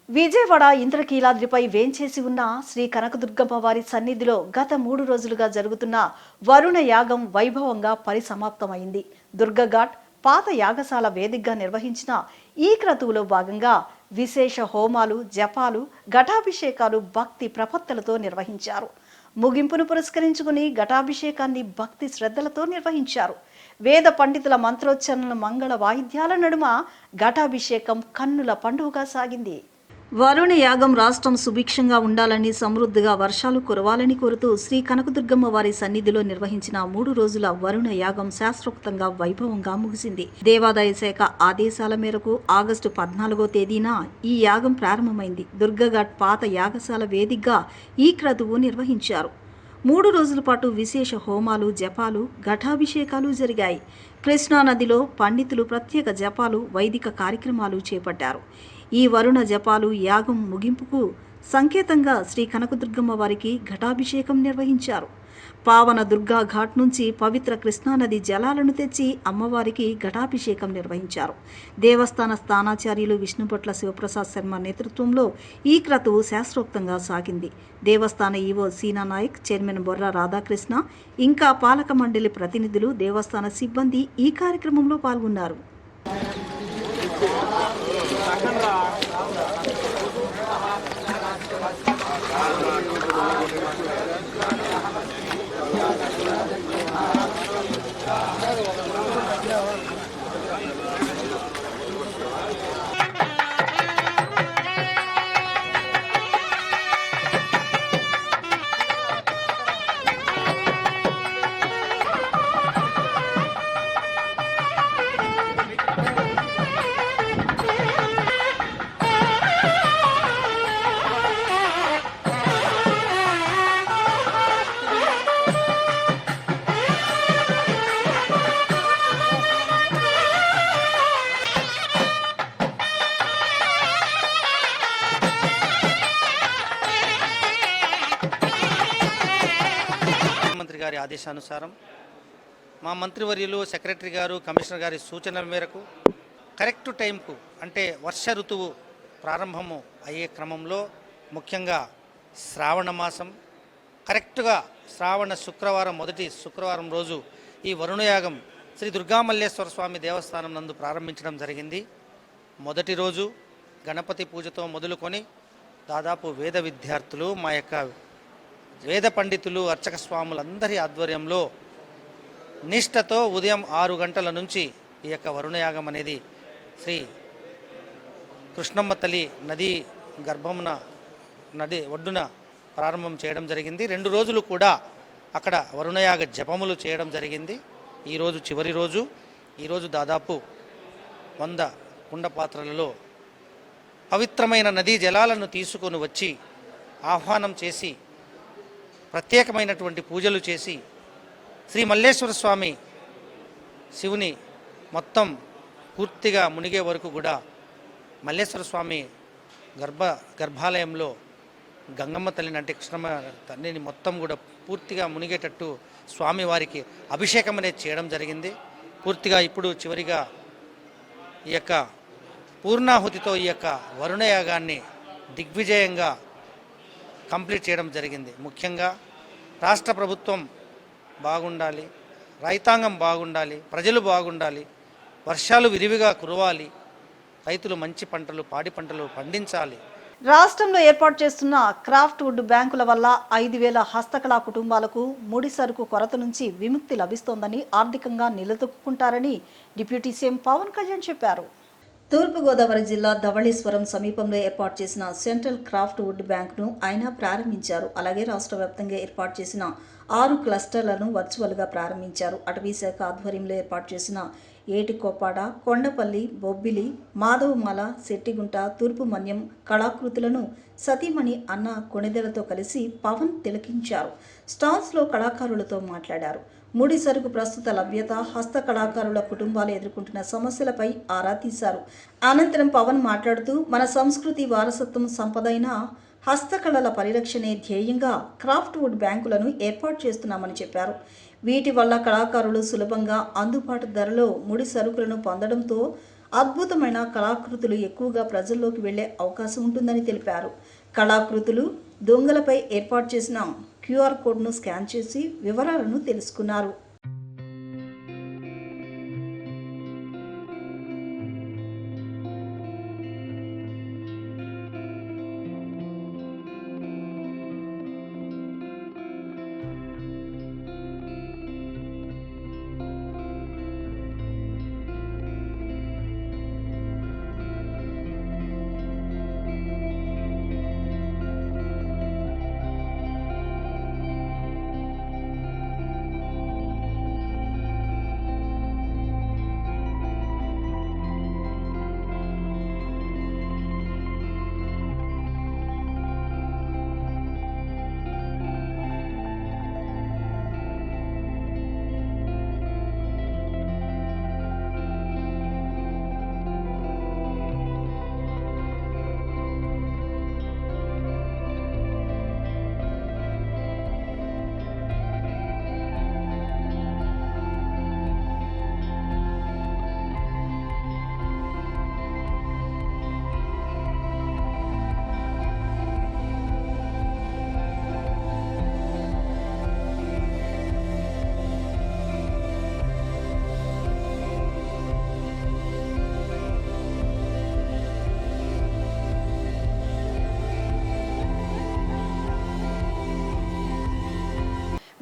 విజయవాడ ఇంద్రకీలాద్రిపై వేంచేసి ఉన్న శ్రీ కనకదుర్గమ్మ వారి సన్నిధిలో గత 3 రోజులుగా జరుగుతున్న వరుణ యాగం వైభవంగా పరిసమాప్తమైంది. దుర్గఘాట్ పాత యాగశాల వేదికగా నిర్వహించిన ఈ క్రతువులో భాగంగా విశేష హోమాలు, జపాలు, ఘటాభిషేకాలు భక్తి ప్రపత్తులతో నిర్వహించారు. ముగింపును పురస్కరించుకుని ఘటాభిషేకాన్ని భక్తి శ్రద్ధలతో నిర్వహించారు. వేద పండితుల మంత్రోచ్చరణల మంగళ వాయిద్యాల నడుమ ఘటాభిషేకం కన్నుల పండుగగా సాగింది. వరుణ యాగం రాష్ట్రం సుభిక్షంగా ఉండాలని, సమృద్ధిగా వర్షాలు కురవాలని కోరుతూ శ్రీ కనకదుర్గమ్మ వారి సన్నిధిలో నిర్వహించిన 3 రోజుల వరుణ యాగం శాస్త్రోక్తంగా వైభవంగా ముగిసింది. దేవాదాయ శాఖ ఆదేశాల మేరకు ఆగస్టు 14వ తేదీన ఈ యాగం ప్రారంభమైంది. దుర్గఘాట్ పాత యాగశాల వేదికగా ఈ క్రతువు నిర్వహించారు. 3 రోజుల పాటు విశేష హోమాలు, జపాలు, ఘటాభిషేకాలు జరిగాయి. కృష్ణానదిలో పండితులు ప్రత్యేక జపాలు, వైదిక కార్యక్రమాలు చేపట్టారు. ఈ వరుణ జపాలు యాగం ముగింపుకు సంకేతంగా శ్రీ కనకదుర్గమ్మ వారికి ఘటాభిషేకం నిర్వహించారు. పావన దుర్గా ఘాట్ నుంచి పవిత్ర కృష్ణానది జలాలను తెచ్చి అమ్మవారికి ఘటాభిషేకం నిర్వహించారు. దేవస్థాన స్థానాచార్యులు విష్ణుపట్ల శివప్రసాద్ శర్మ నేతృత్వంలో ఈ క్రతువు శాస్త్రోక్తంగా సాగింది. దేవస్థాన ఈవో సీనా నాయక్, చైర్మన్ బొర్రా రాధాకృష్ణ, ఇంకా పాలక మండలి ప్రతినిధులు, దేవస్థాన సిబ్బంది ఈ కార్యక్రమంలో పాల్గొన్నారు. మంత్రి గారి ఆదేశానుసారం మా మంత్రివర్యులు, సెక్రటరీ గారు, కమిషనర్ గారి సూచనల మేరకు కరెక్ట్ టైంకు, అంటే వర్ష ఋతువు ప్రారంభము అయ్యే క్రమంలో, ముఖ్యంగా శ్రావణ మాసం కరెక్ట్గా శ్రావణ శుక్రవారం, మొదటి శుక్రవారం రోజు ఈ వరుణయాగం శ్రీ దుర్గామల్లేశ్వర స్వామి దేవస్థానం నందు ప్రారంభించడం జరిగింది. మొదటి రోజు గణపతి పూజతో మొదలుకొని దాదాపు వేద విద్యార్థులు, మా యొక్క వేద పండితులు, అర్చక స్వాములందరి ఆధ్వర్యంలో నిష్ఠతో ఉదయం 6 గంటల నుంచి ఈ యొక్క వరుణయాగం అనేది శ్రీ కృష్ణమ్మ తల్లి నది గర్భమున, నది ఒడ్డున ప్రారంభం చేయడం జరిగింది. 2 రోజులు కూడా అక్కడ వరుణయాగ జపములు చేయడం జరిగింది. ఈరోజు చివరి రోజు. ఈరోజు దాదాపు 100 కుండ పాత్రలలో పవిత్రమైన నదీ జలాలను తీసుకొని వచ్చి ఆహ్వానం చేసి ప్రత్యేకమైనటువంటి పూజలు చేసి శ్రీ మల్లేశ్వర స్వామి శివుని మొత్తం పూర్తిగా మునిగే వరకు కూడా మల్లేశ్వర స్వామి గర్భాలయంలో గంగమ్మ తల్లిని, అంటే కృష్ణమ్మ తల్లిని మొత్తం కూడా పూర్తిగా మునిగేటట్టు స్వామివారికి అభిషేకం అనేది చేయడం జరిగింది. పూర్తిగా ఇప్పుడు చివరిగా ఈ యొక్క పూర్ణాహుతితో ఈ యొక్క వరుణయాగాన్ని దిగ్విజయంగా కంప్లీట్ చేయడం జరిగింది. ముఖ్యంగా రాష్ట్ర ప్రభుత్వం బాగుండాలి, రైతాంగం బాగుండాలి, ప్రజలు బాగుండాలి, వర్షాలు విరివిగా కురవాలి, రైతులు మంచి పంటలు, పాడి పంటలు పండించాలి. రాష్ట్రంలో ఏర్పాటు చేస్తున్న క్రాఫ్ట్ వుడ్ బ్యాంకుల వల్ల 5,000 హస్తకళా కుటుంబాలకు ముడి సరుకు కొరత నుంచి విముక్తి లభిస్తోందని, ఆర్థికంగా నిలదొక్కుంటారని డిప్యూటీ సీఎం పవన్ కళ్యాణ్ చెప్పారు. తూర్పుగోదావరి జిల్లా ధవళేశ్వరం సమీపంలో ఏర్పాటు చేసిన సెంట్రల్ క్రాఫ్ట్ వుడ్ బ్యాంకును ఆయన ప్రారంభించారు. అలాగే రాష్ట్ర వ్యాప్తంగా ఏర్పాటు చేసిన 6 క్లస్టర్లను వర్చువల్గా ప్రారంభించారు. అటవీ శాఖ ఆధ్వర్యంలో ఏర్పాటు చేసిన ఏటికోపాడ, కొండపల్లి, బొబ్బిలి, మాధవమాల, శెట్టిగుంట, తూర్పు మన్యం కళాకృతులను సతీమణి అన్న కొణిదెలతో కలిసి పవన్ తిలకించారు. స్టాల్స్లో కళాకారులతో మాట్లాడారు. ముడి సరుకు ప్రస్తుత లభ్యత, హస్త కళాకారుల కుటుంబాలు ఎదుర్కొంటున్న సమస్యలపై ఆరా తీశారు. అనంతరం పవన్ మాట్లాడుతూ, మన సంస్కృతి వారసత్వం సంపదైన హస్తకళల పరిరక్షణే ధ్యేయంగా క్రాఫ్ట్ వుడ్ బ్యాంకులను ఏర్పాటు చేస్తున్నామని చెప్పారు. వీటి వల్ల కళాకారులు సులభంగా అందుబాటు ధరలో ముడి సరుకులను పొందడంతో అద్భుతమైన కళాకృతులు ఎక్కువగా ప్రజల్లోకి వెళ్లే అవకాశం ఉంటుందని తెలిపారు. కళాకృతులు దొంగలపై ఏర్పాటు చేసిన QR కోడ్ను స్కాన్ చేసి వివరాలను తెలుసుకున్నారు.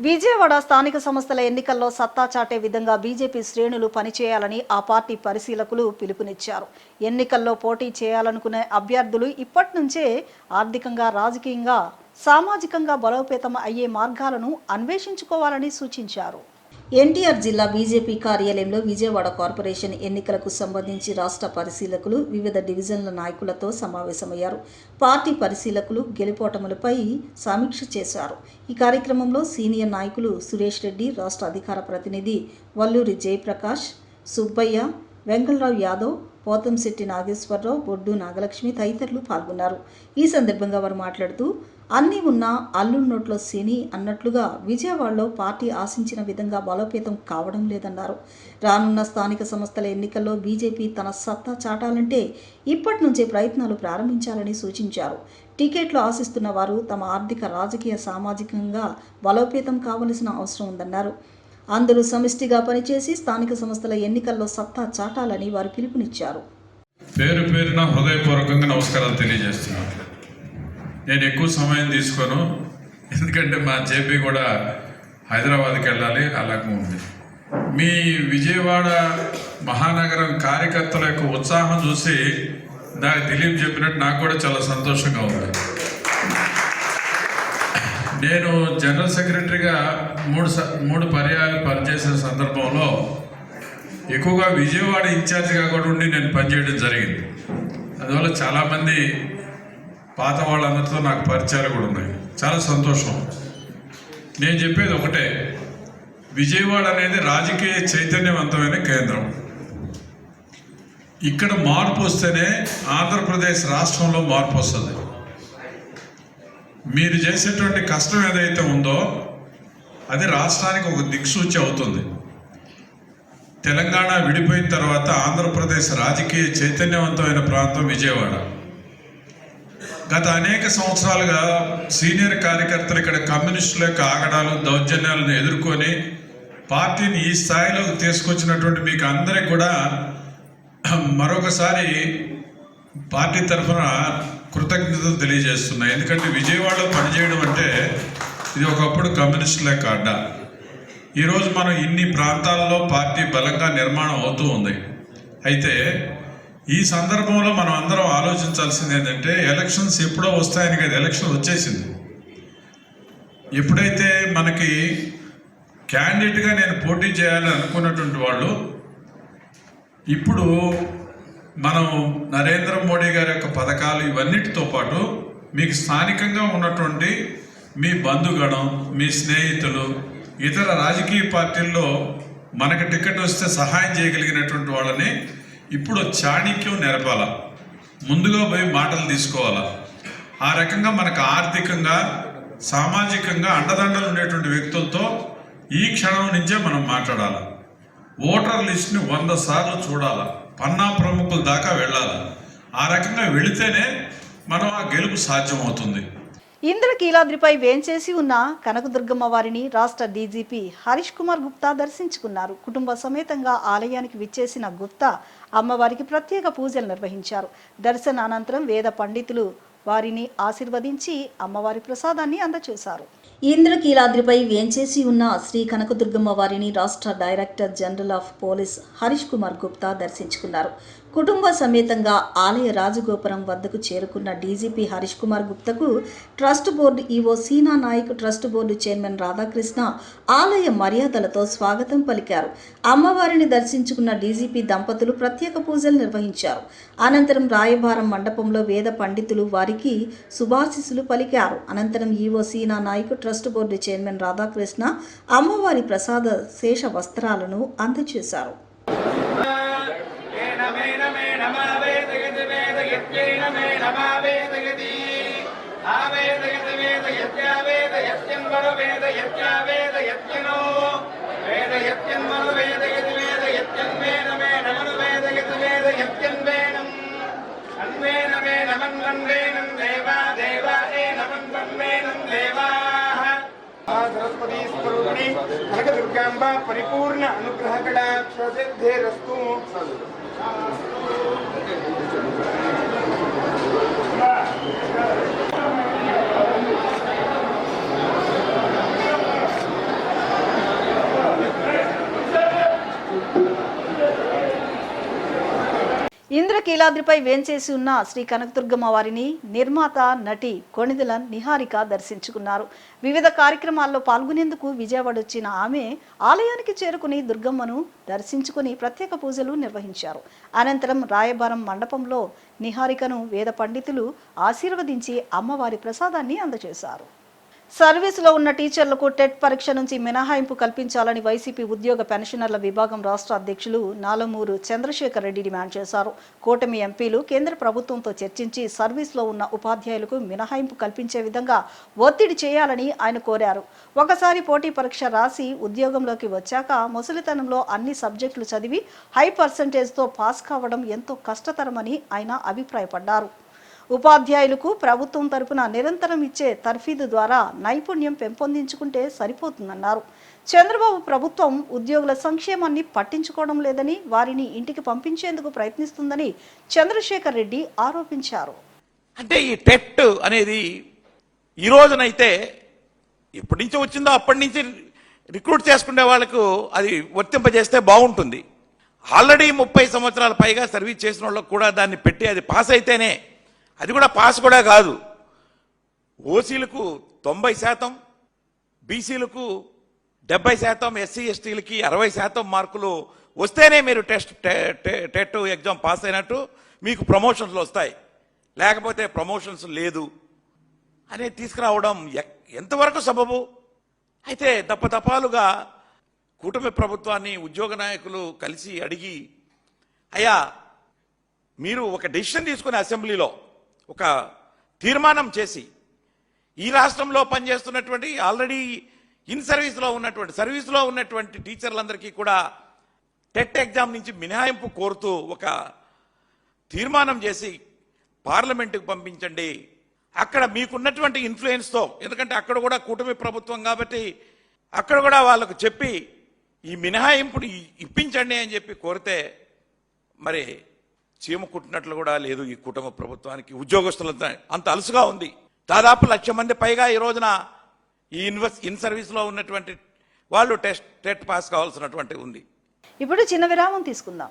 విజయవాడ స్థానిక సంస్థల ఎన్నికల్లో సత్తా చాటే విధంగా బీజేపీ శ్రేణులు పనిచేయాలని ఆ పార్టీ పరిశీలకులు పిలుపునిచ్చారు. ఎన్నికల్లో పోటీ చేయాలనుకునే అభ్యర్థులు ఇప్పటి నుంచే ఆర్థికంగా, రాజకీయంగా, సామాజికంగా బలోపేతం అయ్యే మార్గాలను అన్వేషించుకోవాలని సూచించారు. ఎన్టీఆర్ జిల్లా బీజేపీ కార్యాలయంలో విజయవాడ కార్పొరేషన్ ఎన్నికలకు సంబంధించి రాష్ట్ర పరిశీలకులు వివిధ డివిజన్ల నాయకులతో సమావేశమయ్యారు. పార్టీ పరిశీలకులు గెలుపోటములపై సమీక్ష చేశారు. ఈ కార్యక్రమంలో సీనియర్ నాయకులు సురేష్ రెడ్డి, రాష్ట్ర అధికార ప్రతినిధి వల్లూరి జయప్రకాష్, సుబ్బయ్య, వెంకటరావు యాదవ్, పోతంశెట్టి నాగేశ్వరరావు, బొడ్డు నాగలక్ష్మి తదితరులు పాల్గొన్నారు. ఈ సందర్భంగా వారు మాట్లాడుతూ, అన్నీ ఉన్నా అల్లుడి నోట్లో శని అన్నట్లుగా విజయవాడలో పార్టీ ఆశించిన విధంగా బలోపేతం కావడం లేదన్నారు. రానున్న స్థానిక సంస్థల ఎన్నికల్లో బీజేపీ తన సత్తా చాటాలంటే ఇప్పటి నుంచే ప్రయత్నాలు ప్రారంభించాలని సూచించారు. టికెట్లు ఆశిస్తున్న వారు తమ ఆర్థిక, రాజకీయ, సామాజికంగా బలోపేతం కావలసిన అవసరం ఉందన్నారు. అందరూ సమిష్టిగా పనిచేసి స్థానిక సంస్థల ఎన్నికల్లో సత్తా చాటాలని వారు పిలుపునిచ్చారు. పేరు పేరున హృదయపూర్వకంగా నమస్కారాలు తెలియజేస్తున్నాను. నేను ఎక్కువ సమయం తీసుకోను, ఎందుకంటే మా జేపీ కూడా హైదరాబాద్కి వెళ్ళాలి, అలాగే ఉంది. మీ విజయవాడ మహానగరం కార్యకర్తల యొక్క ఉత్సాహం చూసి నాకు దిలీప్ చెప్పినట్టు నాకు కూడా చాలా సంతోషంగా ఉంది. నేను జనరల్ సెక్రటరీగా మూడు పర్యాయాలు పనిచేసిన సందర్భంలో ఎక్కువగా విజయవాడ ఇన్ఛార్జిగా కూడా ఉండి నేను పనిచేయడం జరిగింది. అందువల్ల చాలామంది పాత వాళ్ళందరితో నాకు పరిచయాలు కూడా ఉన్నాయి. చాలా సంతోషం. నేను చెప్పేది ఒకటే, విజయవాడ అనేది రాజకీయ చైతన్యవంతమైన కేంద్రం. ఇక్కడ మార్పు వస్తేనే ఆంధ్రప్రదేశ్ రాష్ట్రంలో మార్పు వస్తుంది. మీరు చేసేటువంటి కష్టం ఏదైతే ఉందో అది రాష్ట్రానికి ఒక దిక్సూచి అవుతుంది. తెలంగాణ విడిపోయిన తర్వాత ఆంధ్రప్రదేశ్ రాజకీయ చైతన్యవంతమైన ప్రాంతం విజయవాడ. గత అనేక సంవత్సరాలుగా సీనియర్ కార్యకర్తలు ఇక్కడ కమ్యూనిస్టుల యొక్క ఆగడాలు, దౌర్జన్యాలను ఎదుర్కొని పార్టీని ఈ స్థాయిలోకి తీసుకొచ్చినటువంటి మీకు అందరికి కూడా మరొకసారి పార్టీ తరఫున కృతజ్ఞతలు తెలియజేస్తున్నాయి. ఎందుకంటే విజయవాడలో పనిచేయడం అంటే ఇది ఒకప్పుడు కమ్యూనిస్టుల యొక్క అడ్డా. ఈరోజు మనం ఇన్ని ప్రాంతాల్లో పార్టీ బలంగా నిర్మాణం అవుతూ ఉంది. అయితే ఈ సందర్భంలో మనం అందరం ఆలోచించాల్సింది ఏంటంటే, ఎలక్షన్స్ ఎప్పుడో వస్తాయని కదా, ఎలక్షన్ వచ్చేసింది. ఎప్పుడైతే మనకి క్యాండిడేట్గా నేను పోటీ చేయాలని అనుకున్నటువంటి వాళ్ళు ఇప్పుడు మనం నరేంద్ర మోడీ గారి యొక్క పథకాలు ఇవన్నిటితో పాటు మీకు స్థానికంగా ఉన్నటువంటి మీ బంధుగణం, మీ స్నేహితులు, ఇతర రాజకీయ పార్టీల్లో మనకు టికెట్ వస్తే సహాయం చేయగలిగినటువంటి వాళ్ళని ఇప్పుడు చాణిక్యం నెరపాల, ముందుగా పోయి మాటలు తీసుకోవాలా. ఆ రకంగా మనకు ఆర్థికంగా, సామాజికంగా అండదండలు ఉండేటువంటి వ్యక్తులతో ఈ క్షణం నుంచే మనం మాట్లాడాలి. ఓటర్ లిస్ట్ని 100 సార్లు చూడాలా. పన్నా ప్రముఖుల దాకా వెళ్ళాలి. ఆ రకంగా వెళితేనే మనం ఆ గెలుపు సాధ్యమవుతుంది. ఇంద్రకీలాద్రిపై వేంచేసి ఉన్న కనకదుర్గమ్మ వారిని రాష్ట్ర డీజీపీ హరీష్ కుమార్ గుప్తా దర్శించుకున్నారు. కుటుంబ సమేతంగా ఆలయానికి విచ్చేసిన గుప్తా అమ్మవారికి ప్రత్యేక పూజలు నిర్వహించారు. దర్శనానంతరం వేద పండితులు వారిని ఆశీర్వదించి అమ్మవారి ప్రసాదాన్ని అందజేశారు. ఇంద్రకీలాద్రిపై వేంచేసి ఉన్న శ్రీ కనకదుర్గమ్మ వారిని రాష్ట్ర director general of police Harish Kumar Gupta దర్శించుకున్నారు. కుటుంబ సమేతంగా ఆలయ రాజగోపురం వద్దకు చేరుకున్న డీజీపీ హరీష్ కుమార్ గుప్తకు trust board EO Seena Nayak, trust board chairman Radhakrishna ఆలయ మర్యాదలతో స్వాగతం పలికారు. అమ్మవారిని దర్శించుకున్న డీజీపీ దంపతులు ప్రత్యేక పూజలు నిర్వహించారు. అనంతరం రాయబారం మండపంలో వేద పండితులు వారికి శుభాశీస్సులు పలికారు. అనంతరం EO Seena Nayak, trust board chairman Radhakrishna అమ్మవారి ప్రసాద శేష వస్త్రాలను అందజేశారు. सरस्वती स्वरूपिणी कनकदुर्गांबा परिपूर्ण अनुग्रह कटाक्ष सिद्धिरस्तु। ఇంద్రకీలాద్రిపై వేంచేసి ఉన్న శ్రీ కనకదుర్గమ్మ వారిని నిర్మాత, నటి కొణిదెల నిహారిక దర్శించుకున్నారు. వివిధ కార్యక్రమాల్లో పాల్గొనేందుకు విజయవాడ వచ్చిన ఆమె ఆలయానికి చేరుకుని దుర్గమ్మను దర్శించుకుని ప్రత్యేక పూజలు నిర్వహించారు. అనంతరం రాయబారం మండపంలో నిహారికను వేద పండితులు ఆశీర్వదించి అమ్మవారి ప్రసాదాన్ని అందజేశారు. సర్వీసులో ఉన్న టీచర్లకు టెట్ పరీక్ష నుంచి మినహాయింపు కల్పించాలని వైసీపీ ఉద్యోగ పెన్షనర్ల విభాగం రాష్ట్ర అధ్యక్షులు నాలమూరు చంద్రశేఖర్ రెడ్డి డిమాండ్ చేశారు. కూటమి ఎంపీలు కేంద్ర ప్రభుత్వంతో చర్చించి సర్వీసులో ఉన్న ఉపాధ్యాయులకు మినహాయింపు కల్పించే విధంగా ఒత్తిడి చేయాలని ఆయన కోరారు. ఒకసారి పోటీ పరీక్ష రాసి ఉద్యోగంలోకి వచ్చాక ముసలితనంలో అన్ని సబ్జెక్టులు చదివి హై పర్సంటేజ్తో పాస్ కావడం ఎంతో కష్టతరమని ఆయన అభిప్రాయపడ్డారు. ఉపాధ్యాయులకు ప్రభుత్వం తరపున నిరంతరం ఇచ్చే తర్ఫీదు ద్వారా నైపుణ్యం పెంపొందించుకుంటే సరిపోతుందన్నారు. చంద్రబాబు ప్రభుత్వం ఉద్యోగుల సంక్షేమాన్ని పట్టించుకోవడం లేదని, వారిని ఇంటికి పంపించేందుకు ప్రయత్నిస్తుందని చంద్రశేఖర్ రెడ్డి ఆరోపించారు. అంటే ఈ టెట్ అనేది ఈ రోజునైతే ఎప్పటి నుంచి వచ్చిందో అప్పటి నుంచి రిక్రూట్ చేసుకునే వాళ్ళకు అది వర్తింపజేస్తే బాగుంటుంది. ఆల్రెడీ 30 సంవత్సరాల పైగా సర్వీస్ చేసిన వాళ్ళకు కూడా దాన్ని పెట్టి అది పాస్ అయితేనే, అది కూడా పాస్ కూడా కాదు, ఓసీలకు 90%, బీసీలకు 70%, ఎస్సీ ఎస్టీలకి 60% మార్కులు వస్తేనే మీరు టెట్ ఎగ్జామ్ పాస్ అయినట్టు మీకు ప్రమోషన్స్లు వస్తాయి, లేకపోతే ప్రమోషన్స్ లేదు అనేది తీసుకురావడం ఎంతవరకు సబబు? అయితే దప్పదపాలుగా కూటమి ప్రభుత్వాన్ని ఉద్యోగ నాయకులు కలిసి అడిగి, అయ్యా మీరు ఒక డెసిషన్ తీసుకునే అసెంబ్లీలో ఒక తీర్మానం చేసి ఈ రాష్ట్రంలో పనిచేస్తున్నటువంటి ఆల్రెడీ సర్వీస్లో ఉన్నటువంటి టీచర్లందరికీ కూడా టెట్ ఎగ్జామ్ నుంచి మినహాయింపు కోరుతూ ఒక తీర్మానం చేసి పార్లమెంటుకు పంపించండి. అక్కడ మీకున్నటువంటి ఇన్ఫ్లుయెన్స్తో, ఎందుకంటే అక్కడ కూడా కూటమి ప్రభుత్వం కాబట్టి అక్కడ కూడా వాళ్ళకు చెప్పి ఈ మినహాయింపుని ఇప్పించండి అని చెప్పి కోరితే మరి చీమ కుట్టినట్లు కూడా లేదు ఈ కుటుంబ ప్రభుత్వానికి. ఉద్యోగస్తులంతా అంత అలసుగా ఉంది. దాదాపు 1,00,000 మంది పైగా ఈ రోజున ఈ ఇన్ సర్వీస్లో ఉన్నటువంటి వాళ్ళు టెట్ పాస్ కావాల్సినటువంటి ఉంది. ఇప్పుడు చిన్న విరామం తీసుకుందాం.